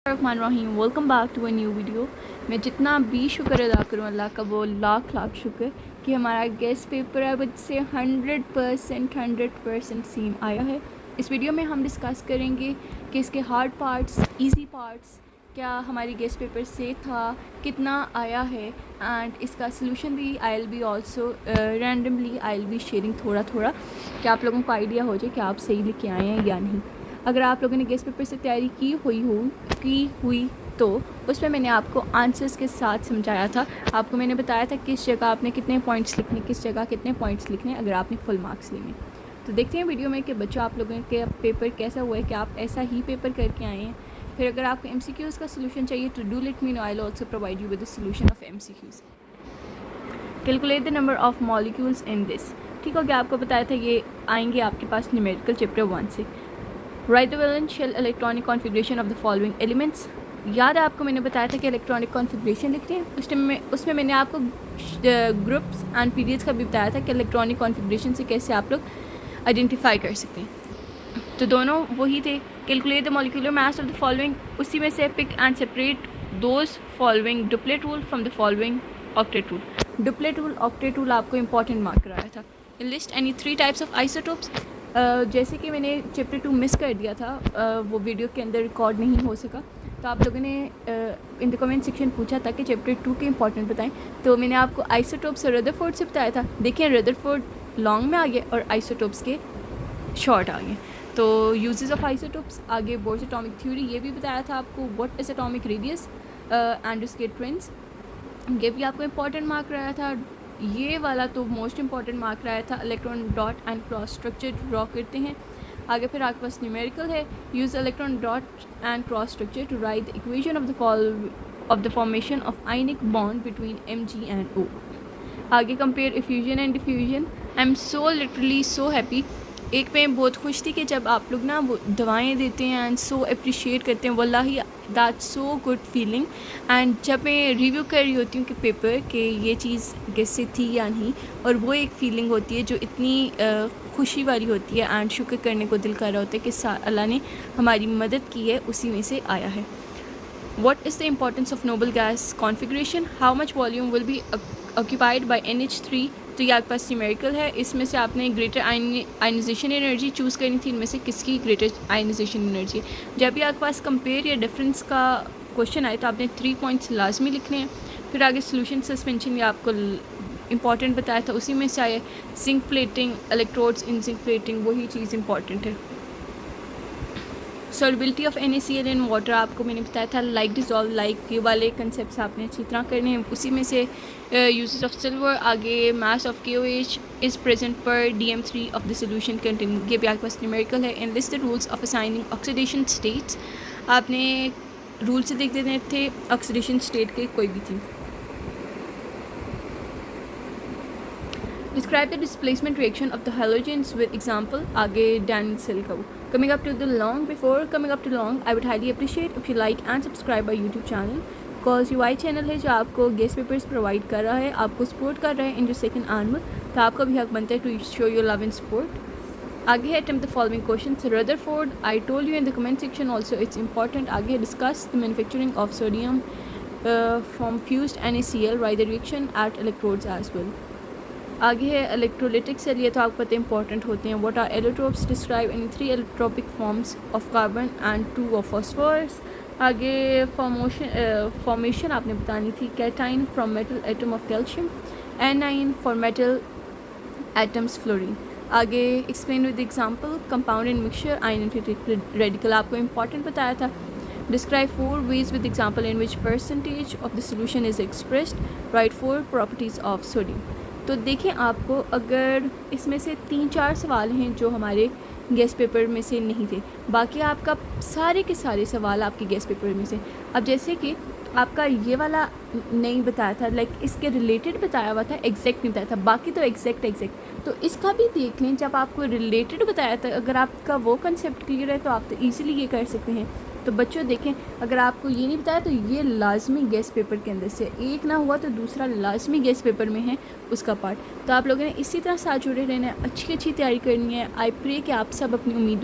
Rahim welcome back to a new video. मैं जितना भी शुक्र अदा करूँ अल्लाह का वो लाख लाख शुक्र कि हमारा गेस्ट पेपर है मुझसे 100% सेम आया है। इस वीडियो में हम डिस्कस करेंगे कि इसके हार्ड पार्ट्स, इजी पार्ट्स क्या हमारी गेस्ट पेपर से था, कितना आया है, एंड इसका सलूशन भी I will be also randomly I will be sharing थोड़ा थोड़ा, कि आप लोगों को आइडिया हो जाए कि आप सही लिख के आए हैं या नहीं। अगर आप लोगों ने गेस्ट पेपर से तैयारी की हुई तो उसमें मैंने आपको आंसर्स के साथ समझाया था। आपको मैंने बताया था किस जगह आपने कितने पॉइंट्स लिखने, किस जगह कितने पॉइंट्स लिखने अगर आपने फुल मार्क्स लेने। तो देखते हैं वीडियो में कि बच्चों आप लोगों के पेपर कैसा हुआ है, कि आप ऐसा ही पेपर करके आए हैं। फिर अगर आपको MCQs का सोल्यूशन चाहिए तो do let me know, I will also provide you with the solution of MCQs। Calculate the number of molecules in this. ठीक हो गया, आपको बताया था ये आएंगे आपके पास न्यूमेरिकल चैप्टर 1 से। Write the valence shell electronic configuration of the following elements. याद है आपको मैंने बताया था कि इलेक्ट्रॉनिक कॉन्फ़िगरेशन लिखते हैं। उसमें मैंने आपको ग्रुप्स एंड पीरियड्स का भी बताया था कि इलेक्ट्रॉनिक कॉन्फ़िगरेशन से कैसे आप लोग आइडेंटिफाई कर सकते हैं। तो दोनों वही थे। Calculate the molecular mass of the following, उसी में से pick and separate those following duplet rule from the following octet rule. Duplet rule, octet rule आपको इंपॉर्टेंट मार्क कराया था। List any 3 types of isotopes. जैसे कि मैंने चैप्टर 2 मिस कर दिया था, वो वीडियो के अंदर रिकॉर्ड नहीं हो सका, तो आप लोगों ने इन द कमेंट सेक्शन पूछा था कि चैप्टर 2 के इंपॉर्टेंट बताएं। तो मैंने आपको आइसोटोप्स और रदरफोर्ड से बताया था। देखिए रदरफोर्ड लॉन्ग में आ गए और आइसोटोप्स के शॉर्ट आ गए। तो यूजेस ऑफ आइसोटोप्स आगे, बोर्स एटॉमिक थ्योरी ये भी बताया था आपको, what is atomic radius and उसके ट्रेंड्स, ये भी आपको इंपॉर्टेंट मार्क रहा था। ये वाला तो मोस्ट इंपॉर्टेंट मार्क रहा था, electron dot and cross structure draw करते हैं। आगे फिर आपके पास न्यूमेरिकल है, use electron dot and cross structure to write the equation of the formation of ionic bond between Mg and O। आगे compare effusion and diffusion. I am so literally so happy. एक मैं बहुत खुश थी कि जब आप लोग ना वो दवाएं देते हैं एंड सो अप्रिशिएट करते हैं, वल्लाही that's so good feeling. And जब मैं रिव्यू कर रही होती हूँ कि पेपर कि ये चीज़ कैसे थी या नहीं, और वो एक फ़ीलिंग होती है जो इतनी खुशी वाली होती है एंड शुक्र करने को दिल कर रहा होता है कि अल्लाह ने हमारी मदद की है, उसी में से आया है। What is the importance of noble gas configuration? How much volume will be occupied by NH3? तो ये आपके पास न्यूमेरिकल है। इसमें से आपने ग्रेटर आयनाइजेशन एनर्जी चूज़ करनी थी। इनमें से किसकी ग्रेटर आयनाइजेशन एनर्जी? जब भी आपके पास कंपेयर या डिफरेंस का क्वेश्चन आए तो आपने 3 पॉइंट्स लाजमी लिखने हैं। फिर आगे सोल्यूशन सस्पेंशन, ये आपको इंपॉर्टेंट बताया था, उसी में से आए जिंक प्लेटिंग, इलेक्ट्रोड्स इन जिंक प्लेटिंग, वही चीज़ इंपॉर्टेंट है। Solubility of NaCl in water आपको मैंने बताया था, लाइक डिजॉल्व लाइक, ये वाले कंसेप्ट आपने अच्छी तरह करने हैं। उसी में से यूजेस ऑफ सिल्वर, आगे mass of KOH is present पर DM3 of the solution containing, ये भी आपके पास न्यूमेरिकल है। And list the rules of assigning oxidation states, आपने रूल से देख देते थे ऑक्सीडेशन स्टेट के कोई भी थी। Describe the displacement reaction of the halogens with example, आगे Dan Silko. Coming up to the long, before coming up to long, I would highly appreciate if you like and subscribe our YouTube channel, because UI channel है जो आपको guest papers provide कर रहा है, आपको support कर रहा है इन जो सेकंड आर्म, तो आपका भी हक बनता है to show your love and support. आगे है attempt the following questions. Rutherford, I told you in the comment section also, it's important. आगे discuss the manufacturing of sodium from fused NaCl, write the reaction at electrodes as well. आगे है electrolytic cell, ये तो आपको पता important होते हैं। What are allotropes? Describe any 3 allotropic forms of carbon and 2 of phosphorus. आगे फॉर्मेशन आपने बतानी थी, cation from metal atom of calcium, anion for metal atoms fluorine. आगे explain with example compound and mixture ionic radical, आपको important बताया था। Describe 4 ways with example in which percentage of the solution is expressed. Write 4 properties of sodium. तो देखिए आपको अगर इसमें से 3-4 सवाल हैं जो हमारे गेस्ट पेपर में से नहीं थे, बाकी आपका सारे के सारे सवाल आपके गेस्ट पेपर में से। अब जैसे कि आपका ये वाला नहीं बताया था, लाइक इसके रिलेटेड बताया हुआ था, एग्जैक्ट नहीं बताया था, बाकी तो एग्जैक्ट। तो इसका भी देख लें, जब आपको रिलेटेड बताया था, अगर आपका वो कंसेप्ट क्लियर है तो आप तो ईजिली ये कर सकते हैं। तो बच्चों देखें, अगर आपको ये नहीं बताया तो ये लाजमी गेस्ट पेपर के अंदर से एक ना हुआ तो दूसरा लाजमी गेस्ट पेपर में है उसका पार्ट। तो आप लोगों ने इसी तरह साथ जुड़े रहना है, अच्छी तैयारी करनी है। आई प्रे कि आप सब अपनी उम्मीद